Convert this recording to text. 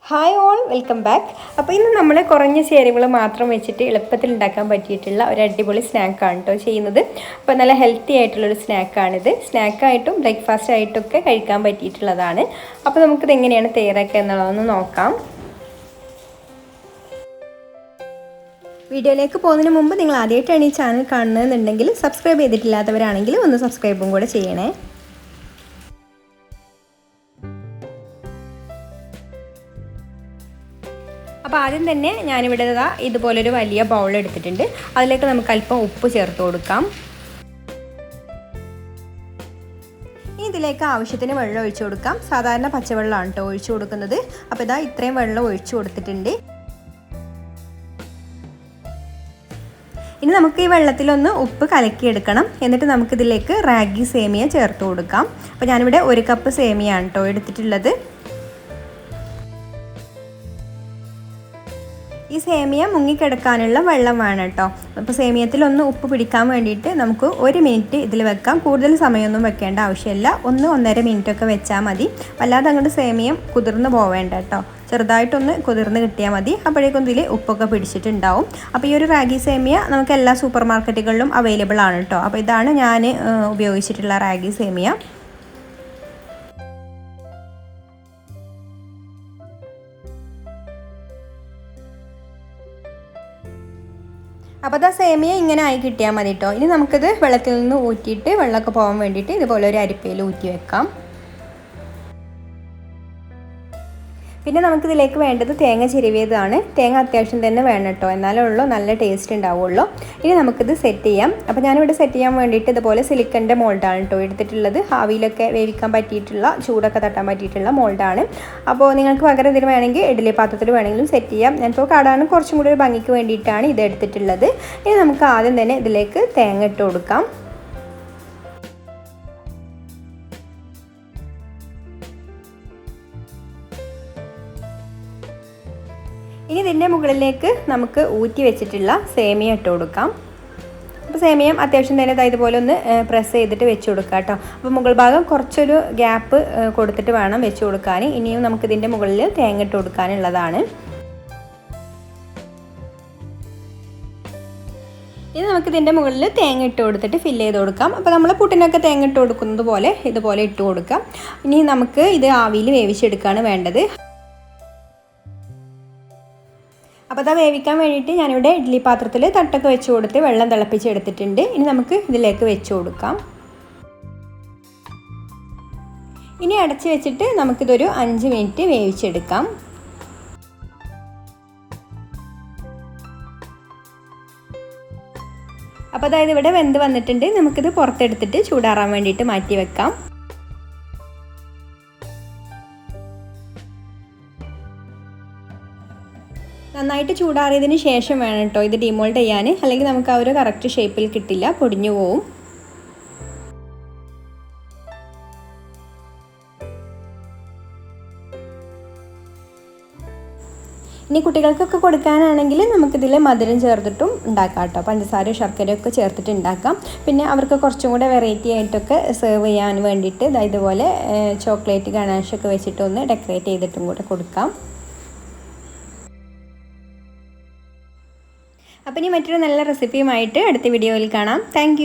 Hi all, welcome back. അപ്പോൾ ഇന്ന് നമ്മൾ കുറഞ്ഞ ചേരുവകൾ മാത്രം വെച്ചിട്ട് എളുപ്പത്തിൽ ഉണ്ടാക്കാൻ പറ്റിയിട്ടുള്ള ഒരു അടിപൊളി സ്നാക്കാണ് കേട്ടോ ചെയ്യുന്നത്. അപ്പോൾ നല്ല ഹെൽത്തി ആയിട്ടുള്ളൊരു സ്നാക്കാണിത്. സ്നാക്കായിട്ടും ബ്രേക്ക്ഫാസ്റ്റ് ആയിട്ടൊക്കെ കഴിക്കാൻ പറ്റിയിട്ടുള്ളതാണ്. അപ്പോൾ നമുക്കിത് എങ്ങനെയാണ് തയ്യാറാക്കുക എന്നുള്ളതൊന്ന് നോക്കാം. വീഡിയോയിലേക്ക് പോകുന്നതിന് മുമ്പ് നിങ്ങൾ ആദ്യമായിട്ടാണ് ഈ ചാനൽ കാണുന്നതെന്നുണ്ടെങ്കിൽ സബ്സ്ക്രൈബ് ചെയ്തിട്ടില്ലാത്തവരാണെങ്കിൽ ഒന്ന് സബ്സ്ക്രൈബും കൂടെ ചെയ്യണേ. അപ്പോൾ ആദ്യം തന്നെ ഞാനിവിടെ ഇതുപോലൊരു വലിയ ബൗൾ എടുത്തിട്ടുണ്ട്. അതിലേക്ക് നമുക്ക് അല്പം ഉപ്പ് ചേർത്ത് കൊടുക്കാം. ഇനി ഇതിലേക്ക് ആവശ്യത്തിന് വെള്ളം ഒഴിച്ചു കൊടുക്കാം. സാധാരണ പച്ചവെള്ളമാണ് കേട്ടോ ഒഴിച്ചു കൊടുക്കുന്നത്. അപ്പോൾ ഇതാ ഇത്രയും വെള്ളം ഒഴിച്ചു കൊടുത്തിട്ടുണ്ട്. ഇനി നമുക്ക് ഈ വെള്ളത്തിലൊന്ന് ഉപ്പ് കലക്കിയെടുക്കണം. എന്നിട്ട് നമുക്കിതിലേക്ക് റാഗി സേമിയ ചേർത്ത് കൊടുക്കാം. അപ്പോൾ ഞാനിവിടെ 1 കപ്പ് സേമിയാണ് കേട്ടോ എടുത്തിട്ടുള്ളത്. ഈ സേമിയ മുങ്ങിക്കിടക്കാനുള്ള വെള്ളം വേണം കേട്ടോ. അപ്പോൾ സേമിയത്തിലൊന്ന് ഉപ്പ് പിടിക്കാൻ വേണ്ടിയിട്ട് നമുക്ക് 1 മിനിറ്റ് ഇതിൽ വെക്കാം. കൂടുതൽ സമയമൊന്നും വെക്കേണ്ട ആവശ്യമില്ല. 1-1.5 മിനിറ്റൊക്കെ വെച്ചാൽ മതി. വല്ലാതെ അങ്ങോട്ട് സേമിയം കുതിർന്ന് പോവേണ്ട കേട്ടോ. ചെറുതായിട്ടൊന്ന് കുതിർന്ന് കിട്ടിയാൽ മതി. അപ്പോഴേക്കും ഇതിൽ ഉപ്പൊക്കെ പിടിച്ചിട്ടുണ്ടാവും. അപ്പോൾ ഈ ഒരു റാഗി സേമിയ നമുക്ക് എല്ലാ സൂപ്പർ മാർക്കറ്റുകളിലും അവൈലബിൾ ആണ് കേട്ടോ. അപ്പോൾ ഇതാണ് ഞാൻ ഉപയോഗിച്ചിട്ടുള്ള റാഗി സേമിയ. അപ്പോൾ ആ സേമിയ ഇങ്ങനെ ആയി കിട്ടിയാൽ മതി കേട്ടോ. ഇനി നമുക്കിത് വെള്ളത്തിൽ നിന്ന് ഊറ്റിയിട്ട് വെള്ളമൊക്കെ പോകാൻ വേണ്ടിയിട്ട് ഇതുപോലെ ഒരു അരിപ്പയിൽ ഊറ്റി വെക്കാം. പിന്നെ നമുക്കിതിലേക്ക് വേണ്ടത് തേങ്ങ ചിരവിയതാണ്. തേങ്ങ അത്യാവശ്യം തന്നെ വേണം കേട്ടോ, എന്നാലേ ഉള്ളൂ നല്ല ടേസ്റ്റ് ഉണ്ടാവുള്ളൂ. ഇനി നമുക്കിത് സെറ്റ് ചെയ്യാം. അപ്പോൾ ഞാനിവിടെ സെറ്റ് ചെയ്യാൻ വേണ്ടിയിട്ട് ഇതുപോലെ സിലിക്കൻ്റെ മോൾഡാണ് കേട്ടോ എടുത്തിട്ടുള്ളത്. ആവിയിലൊക്കെ വേവിക്കാൻ പറ്റിയിട്ടുള്ള, ചൂടൊക്കെ തട്ടാൻ പറ്റിയിട്ടുള്ള മോൾഡാണ്. അപ്പോൾ നിങ്ങൾക്ക് പകരം ഇതിന് വേണമെങ്കിൽ ഇഡ്ഡലി പാത്രത്തിൽ വേണമെങ്കിലും സെറ്റ് ചെയ്യാം. ഞാനിപ്പോൾ കാടാണ് കുറച്ചും കൂടി ഒരു ഭംഗിക്ക് വേണ്ടിയിട്ടാണ് ഇത് എടുത്തിട്ടുള്ളത്. ഇനി നമുക്ക് ആദ്യം തന്നെ ഇതിലേക്ക് തേങ്ങ ഇട്ട് കൊടുക്കാം. ഇനി ഇതിൻ്റെ മുകളിലേക്ക് നമുക്ക് ഊറ്റി വെച്ചിട്ടുള്ള സേമിയ ഇട്ട് കൊടുക്കാം. അപ്പോൾ സേമിയം അത്യാവശ്യം തന്നെ ഇതുപോലെ ഒന്ന് പ്രസ് ചെയ്തിട്ട് വെച്ച് കൊടുക്കുക കേട്ടോ. അപ്പോൾ മുകൾ ഭാഗം കുറച്ചൊരു ഗ്യാപ്പ് കൊടുത്തിട്ട് വേണം വെച്ച് കൊടുക്കാൻ. ഇനിയും നമുക്കിതിൻ്റെ മുകളിൽ തേങ്ങ ഇട്ട് കൊടുക്കാനുള്ളതാണ്. ഇനി നമുക്കിതിൻ്റെ മുകളിൽ തേങ്ങ ഇട്ട് കൊടുത്തിട്ട് ഫില്ല് ചെയ്ത് കൊടുക്കാം. അപ്പോൾ നമ്മൾ പുട്ടിനൊക്കെ തേങ്ങ ഇട്ട് കൊടുക്കുന്നത് പോലെ ഇതുപോലെ ഇട്ട് കൊടുക്കാം. ഇനി നമുക്ക് ഇത് ആവിയിൽ വേവിച്ചെടുക്കുകയാണ് വേണ്ടത്. അപ്പോൾ അത് വേവിക്കാൻ വേണ്ടിയിട്ട് ഞാനിവിടെ ഇഡ്ഡലി പാത്രത്തിൽ തട്ടൊക്കെ വെച്ച് കൊടുത്ത് വെള്ളം തിളപ്പിച്ചെടുത്തിട്ടുണ്ട്. ഇനി നമുക്ക് ഇതിലേക്ക് വെച്ച് കൊടുക്കാം. ഇനി അടച്ച് വെച്ചിട്ട് നമുക്കിതൊരു 5 മിനിറ്റ് വേവിച്ചെടുക്കാം. അപ്പോൾ അതായത് ഇവിടെ വെന്ത് വന്നിട്ടുണ്ട്. നമുക്കിത് പുറത്തെടുത്തിട്ട് ചൂടാറാൻ വേണ്ടിയിട്ട് മാറ്റി വെക്കാം. നന്നായിട്ട് ചൂടാറിയതിന് ശേഷം വേണം കേട്ടോ ഇത് ഡിമോൾഡ് ചെയ്യാൻ. അല്ലെങ്കിൽ നമുക്ക് ആ ഒരു കറക്റ്റ് ഷേപ്പിൽ കിട്ടില്ല, പൊടിഞ്ഞു പോവും. ഇനി കുട്ടികൾക്കൊക്കെ കൊടുക്കാനാണെങ്കിൽ നമുക്കിതിൽ മധുരം ചേർത്തിട്ടും ഉണ്ടാക്കാം കേട്ടോ. പഞ്ചസാര ശർക്കരയൊക്കെ ചേർത്തിട്ട് ഉണ്ടാക്കാം. പിന്നെ അവർക്ക് കുറച്ചും കൂടെ വെറൈറ്റി ആയിട്ടൊക്കെ സെർവ് ചെയ്യാൻ വേണ്ടിയിട്ട് ഇതുപോലെ ചോക്ലേറ്റ് ഗണാഷൊക്കെ വെച്ചിട്ടൊന്ന് ഡെക്കറേറ്റ് ചെയ്തിട്ടും കൂടെ കൊടുക്കാം. അപ്പോൾ ഇനി മറ്റൊരു നല്ല റെസിപ്പിയുമായിട്ട് അടുത്ത വീഡിയോയിൽ കാണാം. താങ്ക്